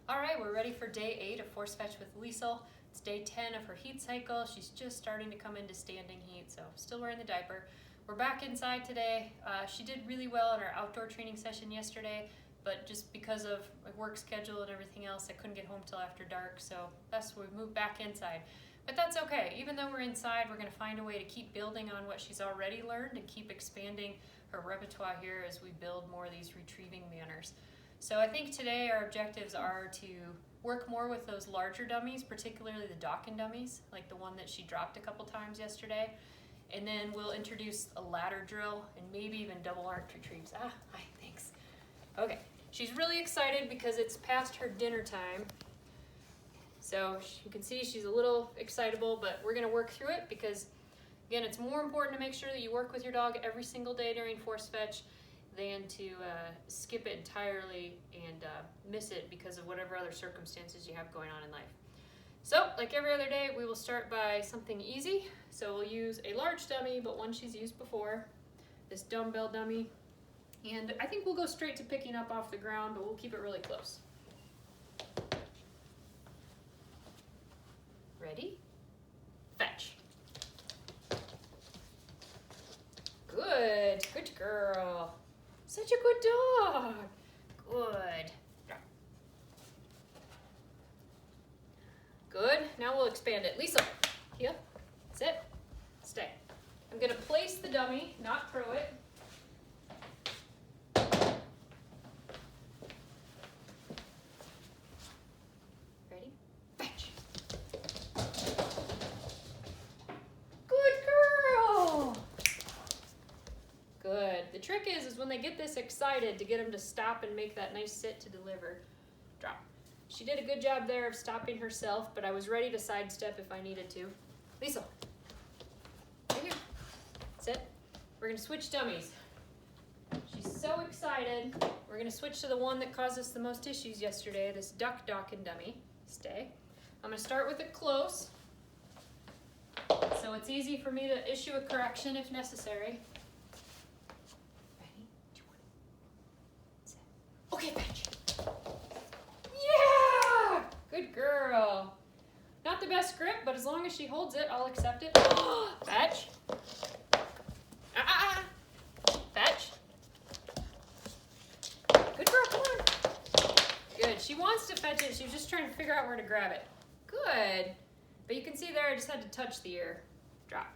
All right, we're ready for day 8 of force fetch with Liesel. It's day 10 of her heat cycle. She's just starting to come into standing heat, so still wearing the diaper. We're back inside today. She did really well in our outdoor training session yesterday, but just because of my work schedule and everything else, I couldn't get home till after dark, so that's why we moved back inside. But that's okay. Even though we're inside, we're going to find a way to keep building on what she's already learned and keep expanding her repertoire here as we build more of these retrieving manners. So I think today our objectives are to work more with those larger dummies, particularly the Dokken dummies, like the one that she dropped a couple times yesterday. And then we'll introduce a ladder drill and maybe even double arch retrieves. Hi, thanks. Okay, she's really excited because it's past her dinner time. So you can see she's a little excitable, but we're gonna work through it because, again, it's more important to make sure that you work with your dog every single day during force fetch than to skip it entirely and miss it because of whatever other circumstances you have going on in life. So, like every other day, we will start by something easy. So we'll use a large dummy, but one she's used before, this dumbbell dummy. And I think we'll go straight to picking up off the ground, but we'll keep it really close. Ready? Fetch. Good, good girl. Such a good dog. Good. Good. Now we'll expand it. Liesel, here, sit, stay. I'm going to place the dummy, not throw it. Ready? Fetch. Good girl. Good. The trick is when they get this excited to get them to stop and make that nice sit to deliver. Drop. She did a good job there of stopping herself, but I was ready to sidestep if I needed to. Liesel, right here. Sit. We're going to switch dummies. She's so excited. We're going to switch to the one that caused us the most issues yesterday, this Dokken dummy. Stay. I'm going to start with it close, so it's easy for me to issue a correction if necessary. Ready? 2, 1. Sit. Okay, fetch. Good girl. Not the best grip, but as long as she holds it, I'll accept it. Fetch. Fetch. Good girl, come on. Good. She wants to fetch it. She was just trying to figure out where to grab it. Good. But you can see there, I just had to touch the ear. Drop.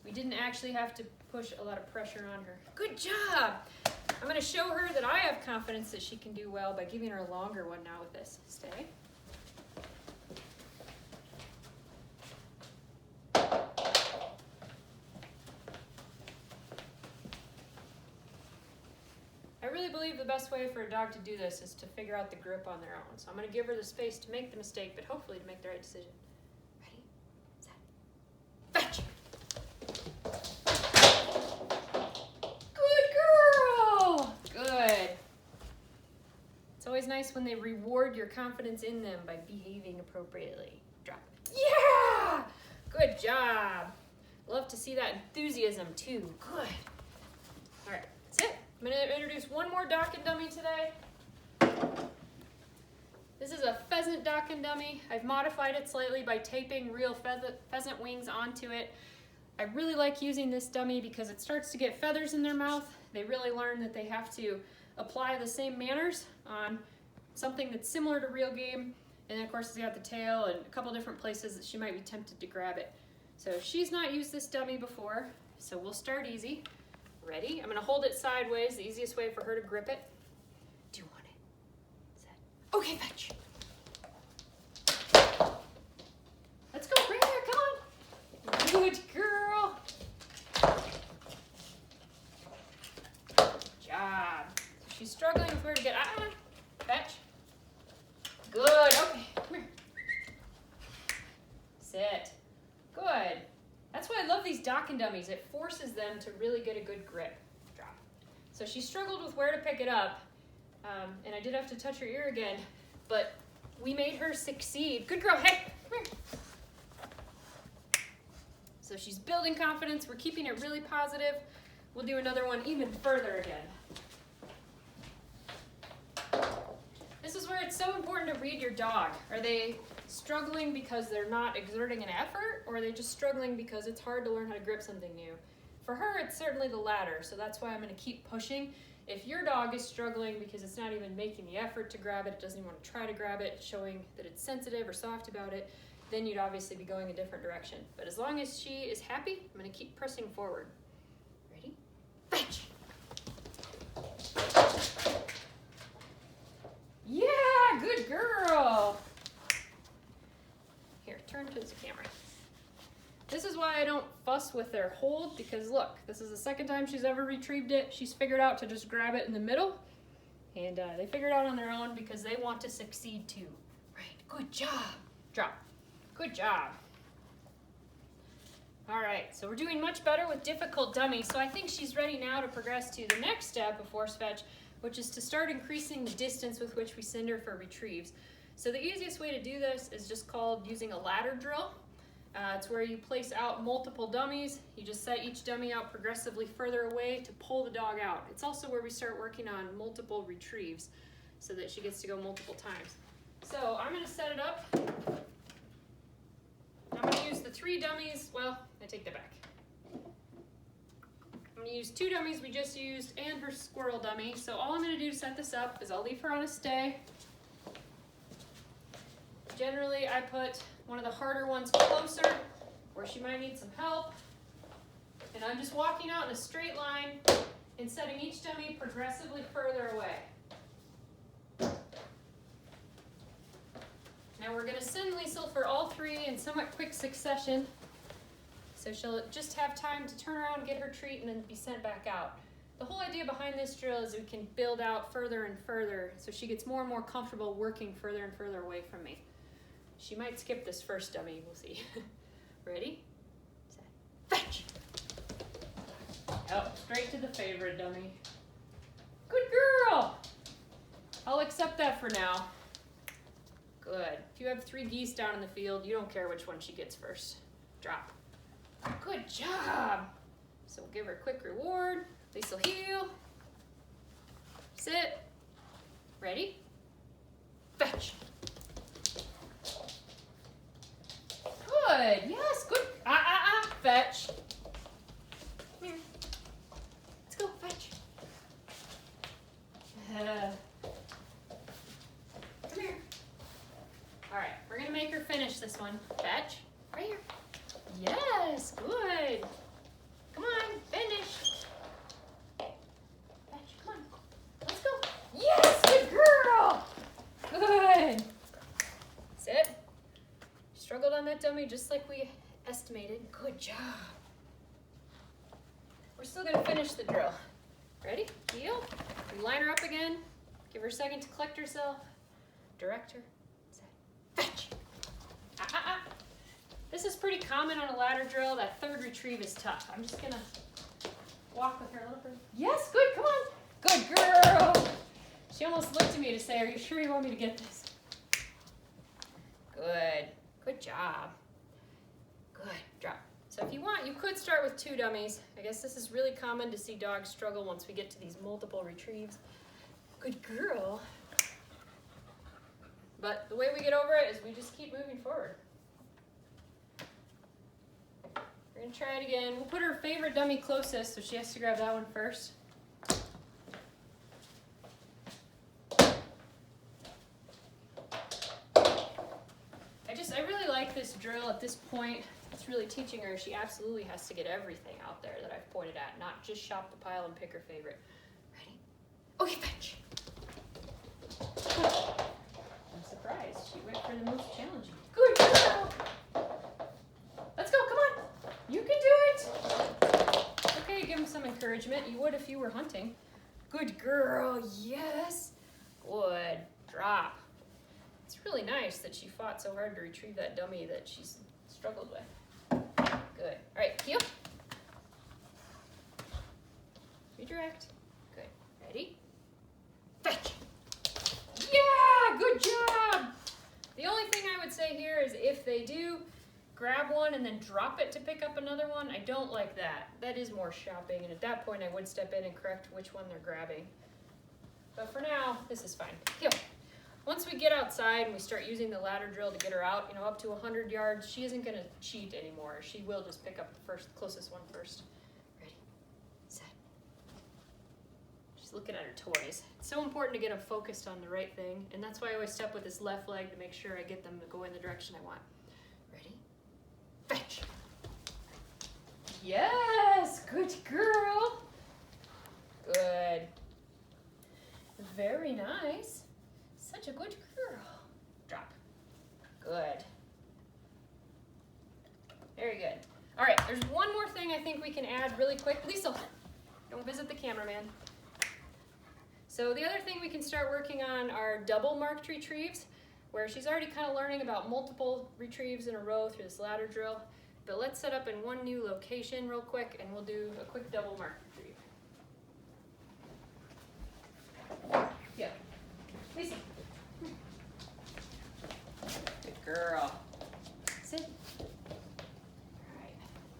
We didn't actually have to push a lot of pressure on her. Good job. I'm going to show her that I have confidence that she can do well by giving her a longer one now with this. Stay. I really believe the best way for a dog to do this is to figure out the grip on their own. So I'm going to give her the space to make the mistake, but hopefully to make the right decision. Ready? Set. Fetch! Good girl! Good. It's always nice when they reward your confidence in them by behaving appropriately. Drop. Yeah! Good job. Love to see that enthusiasm too. Good. All right, sit. I'm going to introduce one more Dokken dummy today. This is a Pheasant Dokken dummy. I've modified it slightly by taping real pheasant wings onto it. I really like using this dummy because it starts to get feathers in their mouth. They really learn that they have to apply the same manners on something that's similar to real game. And then of course it's got the tail and a couple different places that she might be tempted to grab it. So she's not used this dummy before, so we'll start easy. Ready? I'm going to hold it sideways, the easiest way for her to grip it. Do you want it? Set. Okay, fetch. Let's go, bring her, come on. Good girl. Good job. She's struggling with where to get, fetch. Good, okay, come here. Sit. Good. That's why I love these Dokken dummies. It forces them to really get a good grip. Drop. So she struggled with where to pick it up, and I did have to touch her ear again, but we made her succeed. Good girl, hey, come here. So she's building confidence. We're keeping it really positive. We'll do another one even further again. This is where it's so important to read your dog. Are they struggling because they're not exerting an effort, or are they just struggling because it's hard to learn how to grip something new? For her, it's certainly the latter, so that's why I'm going to keep pushing. If your dog is struggling because it's not even making the effort to grab it, it doesn't even want to try to grab it, showing that it's sensitive or soft about it, then you'd obviously be going a different direction. But as long as she is happy, I'm going to keep pressing forward. Ready? Fetch! Yeah, good girl. Here, turn to the camera. This is why I don't fuss with their hold, because look, this is the second time she's ever retrieved it. She's figured out to just grab it in the middle, and they figured it out on their own because they want to succeed too. Right, good job. Drop. Good job. All right, so we're doing much better with difficult dummies, so I think she's ready now to progress to the next step of force fetch, which is to start increasing the distance with which we send her for retrieves. So the easiest way to do this is just called using a ladder drill. It's where you place out multiple dummies. You just set each dummy out progressively further away to pull the dog out. It's also where we start working on multiple retrieves so that she gets to go multiple times. So I'm going to set it up. I'm going to use the 3 dummies. Well, I take that back. I'm going to use 2 dummies we just used and her squirrel dummy. So all I'm going to do to set this up is I'll leave her on a stay. Generally, I put one of the harder ones closer where she might need some help. And I'm just walking out in a straight line and setting each dummy progressively further away. Now we're going to send Liesel for all 3 in somewhat quick succession. So she'll just have time to turn around, get her treat, and then be sent back out. The whole idea behind this drill is we can build out further and further so she gets more and more comfortable working further and further away from me. She might skip this first dummy, we'll see. Ready? Set, fetch! Oh, straight to the favorite dummy. Good girl! I'll accept that for now. Good. If you have 3 geese down in the field, you don't care which one she gets first. Drop. Good job! So we'll give her a quick reward. Liesel heel. Sit. Ready? Fetch. Good. Yes, good. Fetch. Come here. Let's go, fetch. Come here. All right, we're gonna make her finish this one. Fetch. Right here. Yes, good. Come on, finish. Fetch, come on. Let's go. Yes, good girl. Good. Sit. Struggled on that dummy just like we estimated. Good job. We're still gonna finish the drill. Ready? Heel. We line her up again. Give her a second to collect herself. Direct her. Set. Fetch. This is pretty common on a ladder drill. That 3rd retrieve is tough. I'm just gonna walk with her a little further. Yes, good, come on. Good girl. She almost looked at me to say, are you sure you want me to get this? Good. Good job. Good. Drop. So if you want, you could start with 2 dummies. I guess this is really common to see dogs struggle once we get to these multiple retrieves. Good girl. But the way we get over it is we just keep moving forward. We're going to try it again. We'll put her favorite dummy closest, so she has to grab that one first. I really like this drill at this point. It's really teaching her she absolutely has to get everything out there that I've pointed at, not just shop the pile and pick her favorite. Ready? Okay, fetch. I'm surprised. She went for the most challenging. Good girl. Let's go, come on. You can do it. Okay, give him some encouragement. You would if you were hunting. Good girl, yes. Good. Drop. It's really nice that she fought so hard to retrieve that dummy that she's struggled with. Good. All right, heel. Redirect. Good. Ready? Fetch. Yeah, good job. The only thing I would say here is if they do grab one and then drop it to pick up another one, I don't like that. That is more shopping, and at that point I would step in and correct which one they're grabbing. But for now, this is fine. Heel. once we get outside and we start using the ladder drill to get her out, you know, up to 100 yards, she isn't gonna cheat anymore. She will just pick up the closest one first. Ready, set. She's looking at her toys. It's so important to get them focused on the right thing, and that's why I always step with this left leg to make sure I get them to go in the direction I want. Ready, fetch. Yes, good girl. Good. Very nice. Such a good girl. Drop. Good. Very good. All right, there's one more thing I think we can add really quick. Liesel, don't visit the cameraman. So the other thing we can start working on are double marked retrieves, where she's already kind of learning about multiple retrieves in a row through this ladder drill. But let's set up in one new location real quick, and we'll do a quick double marked retrieve. Yeah. Liesel. Good girl. Sit. All right.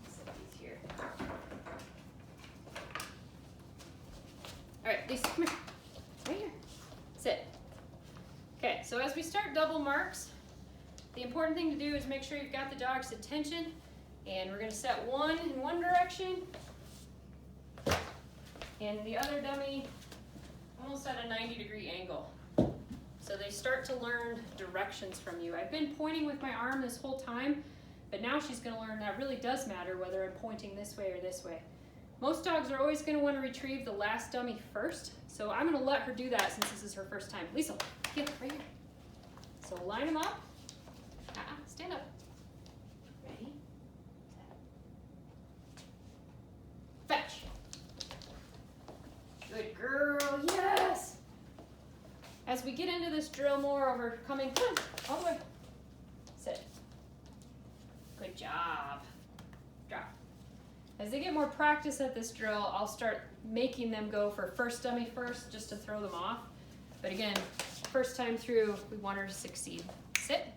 Set these here. All right, Liesel, come here. Right here. Sit. Okay, so as we start double marks, the important thing to do is make sure you've got the dog's attention, and we're going to set one in one direction and the other dummy almost at a 90-degree angle. So they start to learn directions from you. I've been pointing with my arm this whole time, but now she's going to learn that really does matter whether I'm pointing this way or this way. Most dogs are always going to want to retrieve the last dummy first, so I'm going to let her do that since this is her first time. Liesel, get right here. So line them up. Stand up. Ready? Fetch. Good girl, yes! As we get into this drill more over coming, come on, all the way. Sit. Good job. Drop. As they get more practice at this drill, I'll start making them go for first dummy first, just to throw them off. But again, first time through, we want her to succeed. Sit.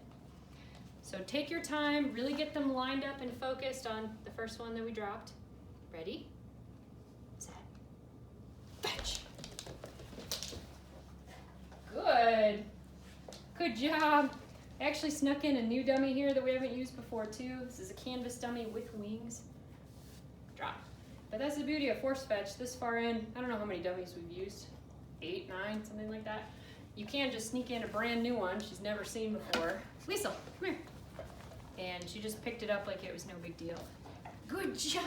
So take your time, really get them lined up and focused on the first one that we dropped. Ready? Set. Fetch. Good. Good job. I actually snuck in a new dummy here that we haven't used before too. This is a canvas dummy with wings. Drop. But that's the beauty of force fetch. This far in, I don't know how many dummies we've used. 8, 9, something like that. You can just sneak in a brand new one she's never seen before. Liesel, come here. And she just picked it up like it was no big deal. Good job.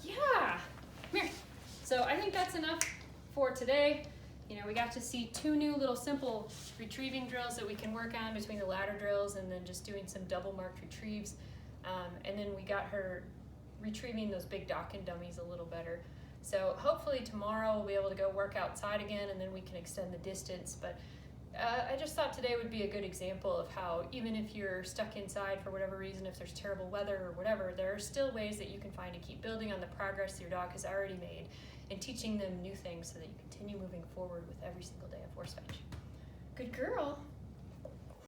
Yeah. Come here. So I think that's enough for today. You know, we got to see 2 new little simple retrieving drills that we can work on between the ladder drills and then just doing some double marked retrieves. And then we got her retrieving those big Dokken dummies a little better. So hopefully tomorrow we'll be able to go work outside again and then we can extend the distance. But I just thought today would be a good example of how even if you're stuck inside for whatever reason, if there's terrible weather or whatever, there are still ways that you can find to keep building on the progress your dog has already made and teaching them new things so that you continue moving forward with every single day of force fetch. Good girl.